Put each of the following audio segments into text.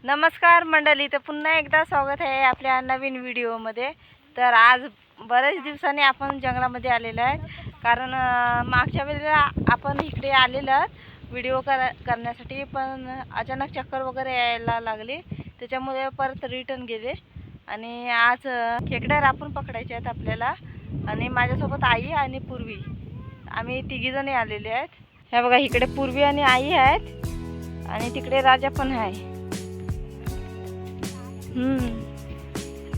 नमस्कार मंडळी, तर पुन्हा एकदा स्वागत आहे आपल्या नवीन व्हिडिओमध्ये। तर आज बरेच दिवसांनी आपण जंगलामध्ये आलेलो आहे, कारण मागच्या वेळेला आपण इकडे आलेलो व्हिडिओ करण्यासाठी, पण अचानक चक्कर वगैरे यायला लागली, त्याच्यामुळे परत रिटर्न गेले। आणि आज खेकड्या रापून पकडायचे आहेत आपल्याला, आणि माझ्यासोबत आई आणि पूर्वी, आम्ही तिघीजणी आलेले आहेत। हे बघा, इकडे पूर्वी आणि आई आहेत, आणि तिकडे राजा पण आहे।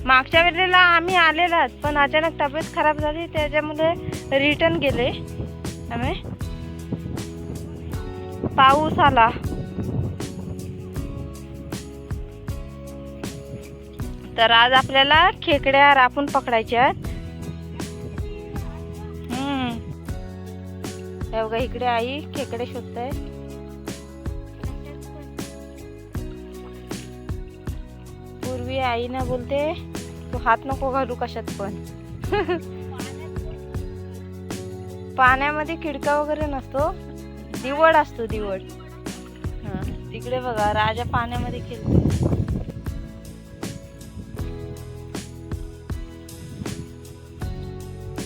मागच्या वेळेला आम्ही आलेलात, पण अचानक तब्येत खराब झाली, त्याच्यामुळे रिटर्न गेले आम्ही। पाऊस आला, तर आज आपल्याला खेकड्या रापून पकडायच्या आहेत। हे बघा, इकडे आई खेकडे शोधताय। पूर्वी आई ना बोलते, तू हात नको घालू कशात पण। पाण्यामध्ये किडका वगैरे नसतो, दिवड असतो, दिवड। तिकडे बघा, राजा पाण्यामध्ये खेळतो।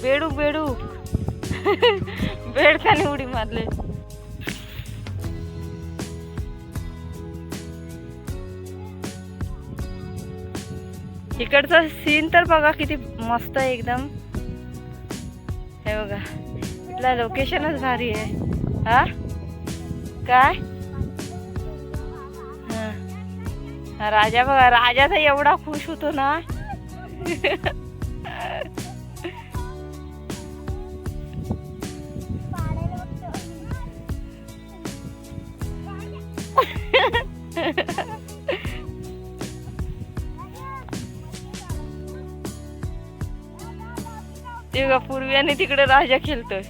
बेडूक बेडूक बेडकाने उडी मारले। इकडचा सीन तर बघा किती मस्त आहे एकदम। हे बघा, इथला लोकेशनच भारी आहे। हा काय, राजा बघा, राजा तर एवढा खुश होतो ना। ते बघा, पूर्वी आणि तिकडे राजा खेळतोय।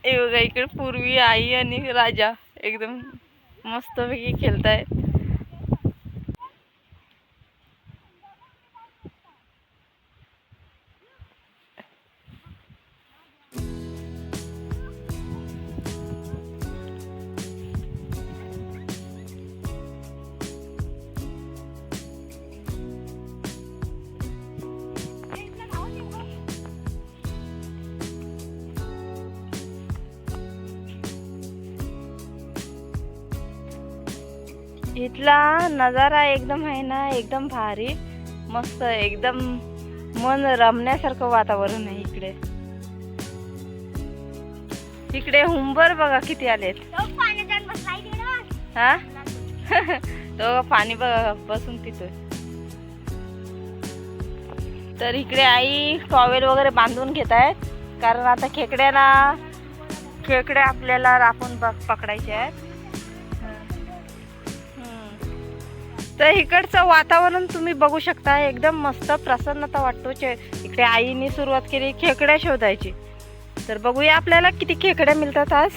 हे बघा, इकडे पूर्वी, आई आणि राजा एकदम मस्तपैकी खेळतायत। इथला नजारा एकदम आहे ना, एकदम भारी, मस्त, एकदम मन रमण्यासारखं वातावरण आहे इकडे। इकडे हुंबर बघा किती आलेत। हा तो पाणी बघा बसून पितोय। तर इकडे आई टॉवेल वगैरे बांधून घेत आहेत, कारण आता खेकडे आपल्याला रापून पकडायचे आहेत। तर इकडचं वातावरण तुम्ही बघू शकता, एकदम मस्त प्रसन्नता वाटतो। इकडे आईने सुरुवात केली खेकड्या शोधायची, तर बघूया आपल्याला किती खेकड्या मिळतात आज।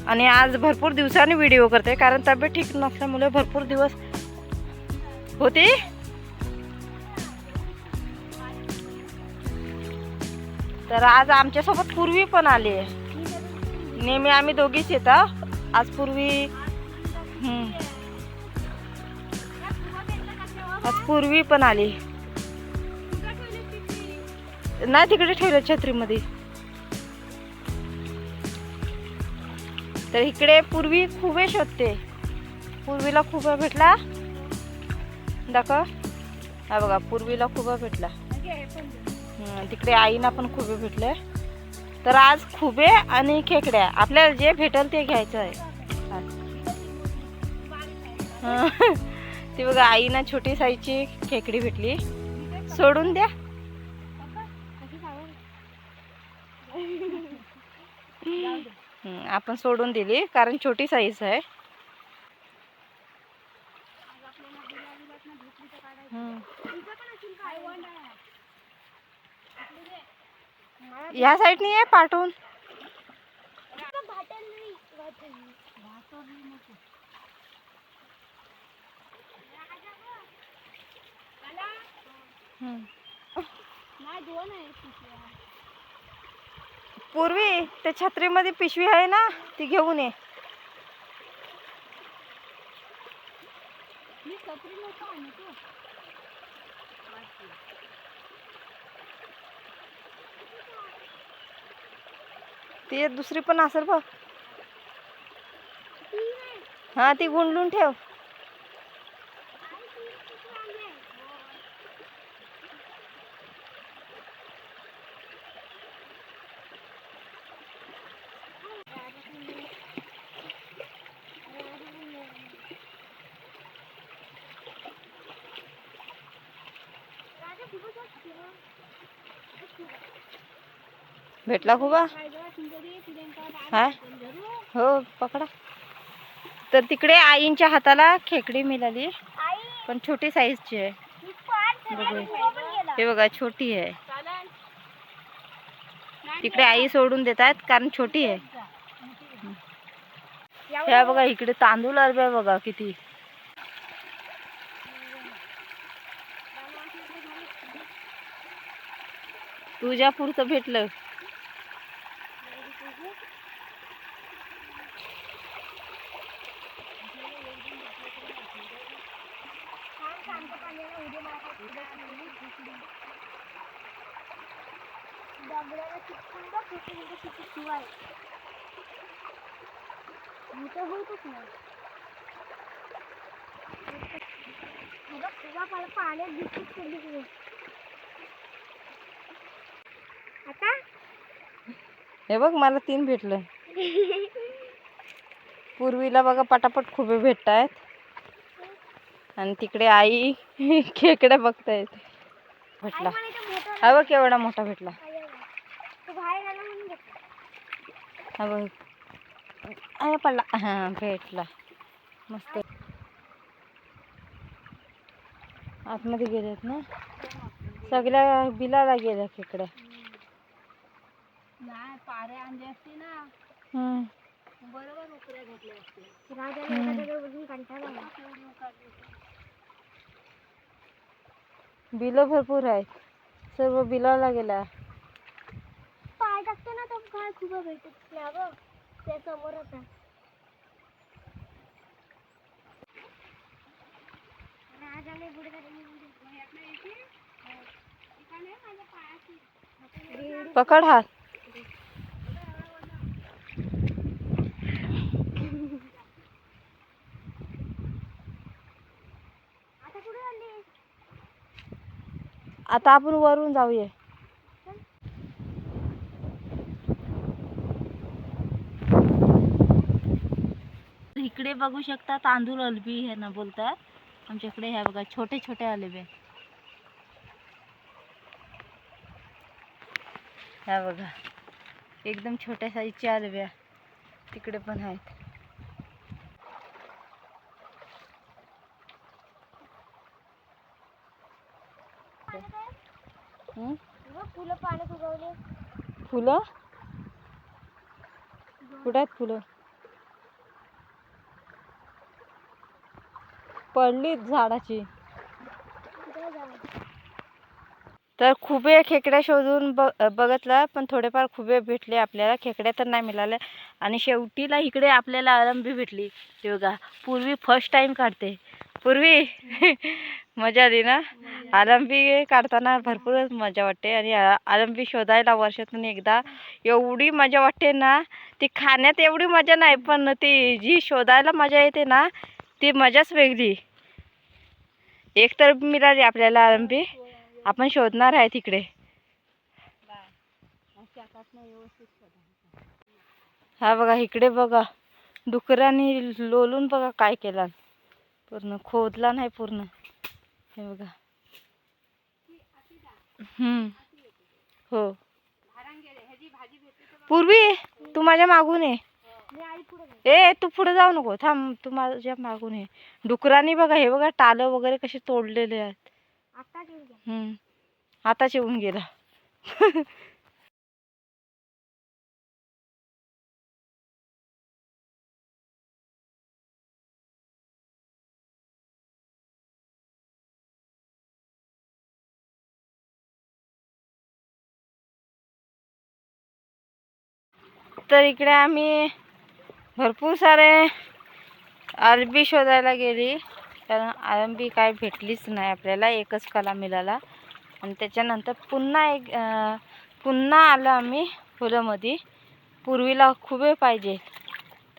आणि आज भरपूर दिवसांनी व्हिडिओ करते, कारण तब्येत ठीक नसल्यामुळे भरपूर दिवस होते। तर आज आमच्यासोबत पूर्वी पण आली आहे। नेहमी आम्ही दोघीच येतात, आज पूर्वी पण आली नाही, तिकडे ठेवलं छत्रीमध्ये। तर इकडे पूर्वी खुबे शोधते, पूर्वीला खुबा भेटला, दाखव। हा बघा, पूर्वीला खुबा भेटला। तिकडे आईना पण खुबे भेटले। तर आज खुबे आणि खेकड्या, आपल्याला जे भेटल ते घ्यायचं आहे। ती बघा, आईना छोटी साईजची खेकडी भेटली, सोडून द्या। आपण सोडून दिली, कारण छोटी साईज आहे। ह्या साईडनी आहे पाठवून. पूर्वी त्या छत्रीमध्ये पिशवी आहे ना, ती घेऊन ये. ती दुसरी पण असेल बघ. हा, ती गुंडलून ठेव. भेटला खूप. हा हो, पकडा. तर तिकडे आईंच्या हाताला खेकडी मिळाली, पण छोटी साईजची आहे. हे बघा, छोटी आहे. तिकडे आई सोडून देतात कारण छोटी आहे. हे बघा, इकडे तांदूळ आहे बघा किती. तुझ्या पुरतं भेटलं. हे बघ, मला 3 भेटलं. पूर्वीला बघा पटापट खुबे भेटतायत, आणि तिकडे आई खेकड्या बघतायत. भेटला. हा बघ, केवढा मोठा भेटला. हा बघ, आया पडला. हा, भेटला. मस्त. आतमध्ये गेलेत ना सगळ्या. बिलाला गेल्या खेकड्या. नाही, पारे आणले असते ना. बरोबर उकड्या घेतल्या असते. बिल भरपूर आहेत, सर्व बिलाला गेला. पाय टाकते ना, तो काय खूप भेटत नाही. त्या समोर होता. पकड हात. आता आपण वरून जाऊया. इकडे बघू शकता, तांदूळ अलबी हे ना बोलतात आमच्याकडे. ह्या बघा, छोटे छोटे अलबे. ह्या बघा, एकदम छोट्या साईजचे अलब्या तिकडे पण आहेत. फुलं पाण्यात उगवले. फुलं कुठे आहेत? फुलं पडलीत झाडाची. तर खुबे खेकड्या शोधून बघितलं, पण थोडेफार खुबे भेटले आपल्याला. खेकड्या तर नाही मिळाल्या. आणि शेवटीला इकडे आपल्याला अळंबी भेटली. ते बघा, पूर्वी फर्स्ट टाइम काढते. पूर्वी मजा आली ना. अळंबी काढताना भरपूरच मजा वाटते. आणि अळंबी शोधायला वर्षातून एकदा एवढी मजा वाटते ना. ती खाण्यात एवढी मजा नाही, पण ती जी शोधायला मजा येते ना, ती मजाच वेगळी. एक तर मिळाली आपल्याला अळंबी, आपण शोधणार आहे तिकडे. हा बघा, इकडे बघा, डुकरांनी लोलून बघा काय केला. पूर्ण खोदला नाही पूर्ण. हे बघा. हो. पूर्वी तू माझ्या मागून ये. ए, तू पुढे जाऊ नको, थांब. तू माझ्या मागून ये. डुकरांनी बघा, हे बघा, टालं वगैरे कसे तोडलेले आहेत. आताच येऊन गेला. तर इकडे आम्ही भरपूर सारे अरबी शोधायला गेली, कारण अरबी काय भेटलीच नाही आपल्याला, एकच कला मिळाला. आणि त्याच्यानंतर पुन्हा आलो आम्ही फुलामध्ये. पूर्वीला खुबे पाहिजे,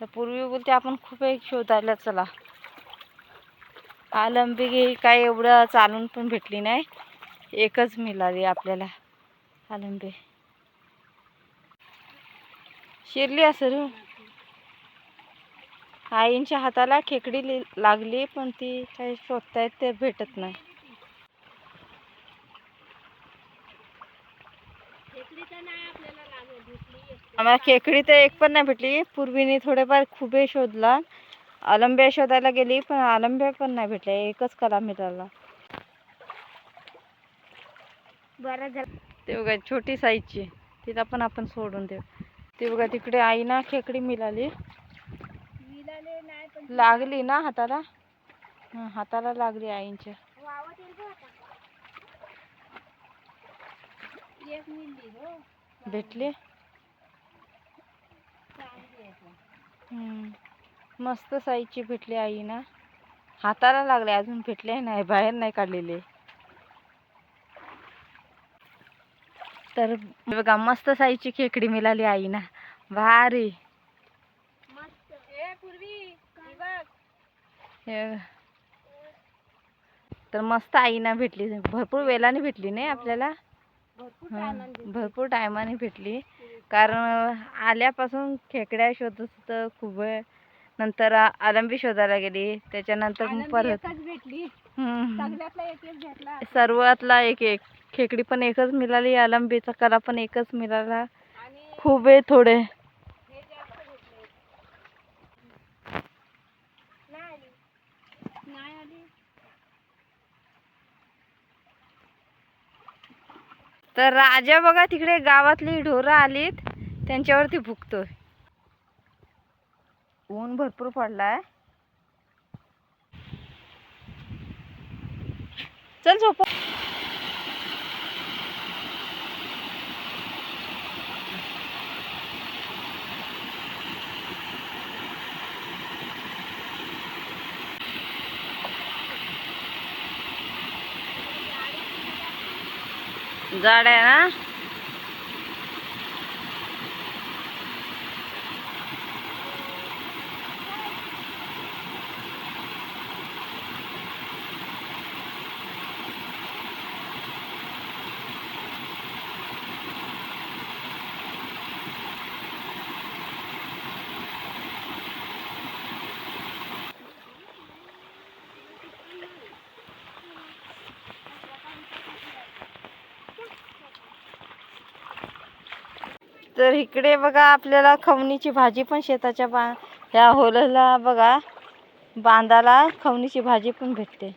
तर पूर्वी बोलते आपण खुबे शोधायला चला. आलंबी काय एवढं चालून पण भेटली नाही, एकच मिळाली आपल्याला आलंबी. शिरली असेल. आईंच्या हाताला खेकडी लागली, पण ती काही शोधतायत ते भेटत नाही. आम्हाला खेकडी तर एक पण नाही भेटली. पूर्वीने थोडेफार खुबे शोधला, आलंब्या शोधायला गेली, पण आलंब्या पण नाही भेटल्या, एकच कला मिळाला. ते बघा छोटी साईजची, तिला पण आपण सोडून देऊ. ते बघा तिकडे आईना खेकडी मिळाली, लागली ना हाताला. हाताला लागली आईंच्या. भेटली. मस्त साईजची भेटली आईना, हाताला लागले, अजून भेटले नाही, बाहेर नाही काढलेले. तर बघा मस्त साईजची खेकडी मिळाली आईना, भारी. तर मस्त आईना भेटली, भरपूर वेळाने भेटली नाही आपल्याला, भरपूर टायमाने भेटली. कारण आल्यापासून खेकड्या शोधत होतं खूप वेळ, नंतर आलंबी शोधायला गेली, त्याच्यानंतर परत भेटली. सर्वातला एक एक खेकडी पण एकच मिळाली, आलंबीचा कला पण एकच मिळाला. खूप आहे थोडे. तर राजा बघा तिकडे गावातली ढोरं आलीत, त्यांच्यावरती भुकतोय. ऊन भरपूर पडलाय. चल झोप. जाड आहे ना. तर इकडे बघा आपल्याला खवणीची भाजी पण शेताच्या ह्या होलला बघा, बांधाला खवणीची भाजी पण भेटते.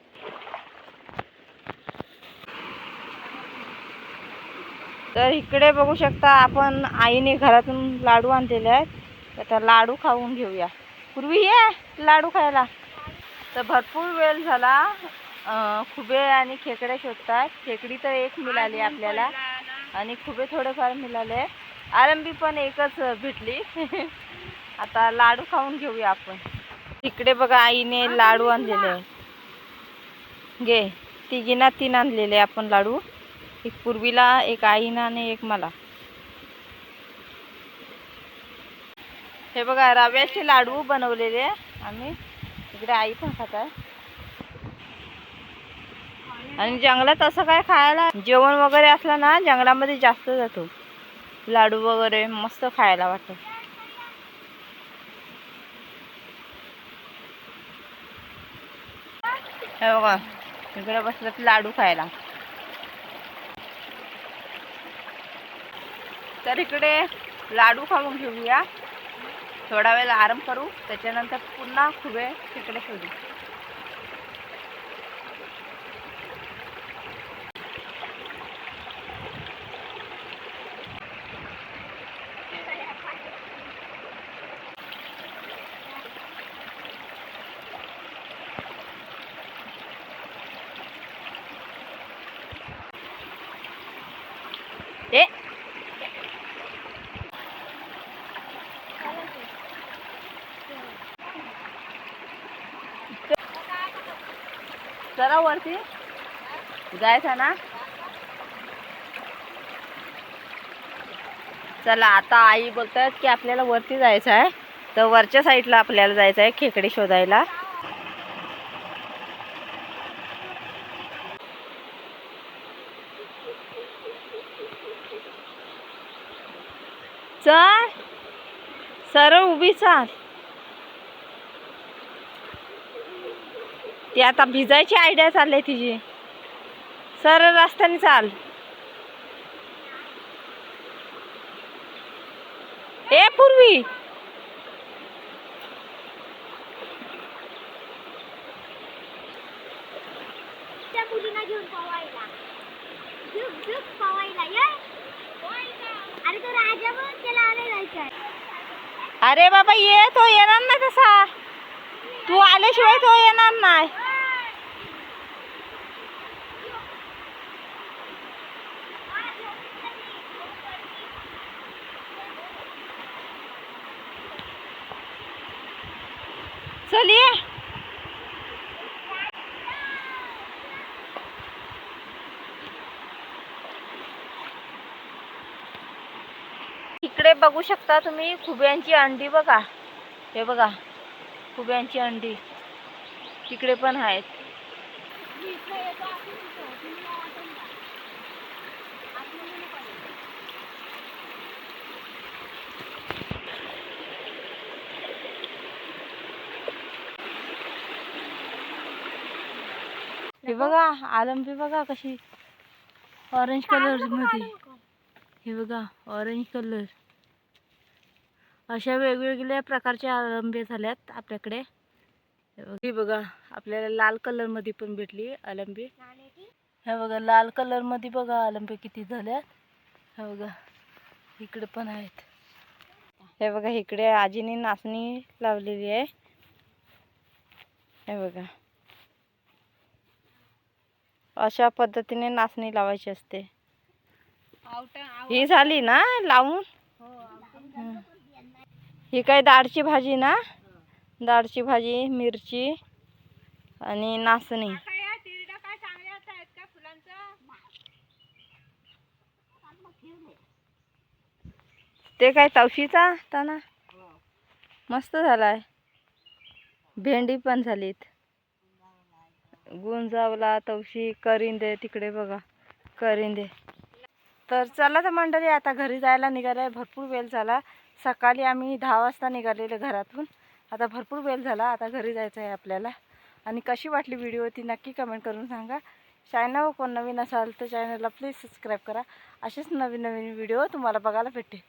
तर इकडे बघू शकता आपण, आईने घरातून लाडू आणलेले आहेत, तर लाडू खाऊन घेऊया. पूर्वी ये लाडू खायला. तर भरपूर वेळ झाला, खुबे आणि खेकडे शोधतात. खेकडी तर एक मिळाली आपल्याला, आणि खुबे थोडेफार मिळाले. आरंबी पण एकच भेटली. आता लाडू खाऊन घेऊया आपण. इकडे बघा आईने लाडू आणलेले आहे. घे, तिघींना 3 आणलेले आपण लाडू, एक पूर्वीला, एक आईना आणि एक मला. हे बघा रव्याचे लाडू बनवलेले आम्ही, इकडे आई पण खात आहे. आणि जंगलात असं काय खायला, जेवण वगैरे असलं ना, जंगलामध्ये जास्त जातो, लाडू वगैरे मस्त खायला वाटतं. हे बघा इकडे बसलं लाडू खायला. तर इकडे लाडू खाऊन घेऊया, थोडा वेळ आराम करू, त्याच्यानंतर पुन्हा खुबे तिकडे शोधू. जाऊ वरती जायचं ना. चला आता आई बोलतात की आपल्याला वरती जायचं आहे, तर वरच्या साईडला आपल्याला जायचं आहे खेकडे शोधायला. चल सरळ उभी चाल. ती आता भिजायची आयडिया चालली तिची. सरळ रस्त्याने चाल. ए पूर्वी मुलींना घेऊन पवायला झुक झुक पवायला ये. अरे तो राजा म्हणून त्याला आले जायचं. अरे बाबा ये, तो येणार नाही तसा. तू आल्याशिवाय तो येणार नाही. चल ये. इकडे बघू शकता तुम्ही खुब्यांची अंडी बघा. हे बघा खुब्यांची अंडी तिकडे पण आहेत. हे बघा आलंबी बघा कशी ऑरेंज कलर मध्ये. हे बघा ऑरेंज कलर. अशा वेगवेगळ्या प्रकारच्या आलंबे झाल्यात आपल्याकडे. हे बघा आपल्याला लाल कलर मध्ये पण भेटली आलंबी. हे बघा लाल कलर मध्ये बघा आलंबे किती झाल्यात. हे बघा इकडे पण आहेत. हे बघा इकडे आजीने नाचणी लावलेली आहे. हे बघा अशा पद्धतीने नाचणी लावायची असते. ही झाली ना लावून. ही काय डाळची भाजी ना. डाळची भाजी मिरची आणि नाचणी. ते काय तवशीचा ताना मस्त झालाय. भेंडी पण झालीत. गुंजावला तवशी करिंदे तिकडे बघा करिंदे. तर चला तर मंडळी आता घरी जायला निघालाय. भरपूर वेळ झाला. सकाळी आम्ही 10 वाजता निघालेले घरातून. आता भरपूर वेळ झाला. आता घरी जायचं आहे आपल्याला. आणि कशी वाटली व्हिडिओ ती नक्की कमेंट करून सांगा. चॅनलवर कोण नवीन असाल तर चॅनलला प्लीज सबस्क्राईब करा. असेच नवीन नवीन व्हिडिओ तुम्हाला बघायला भेटते.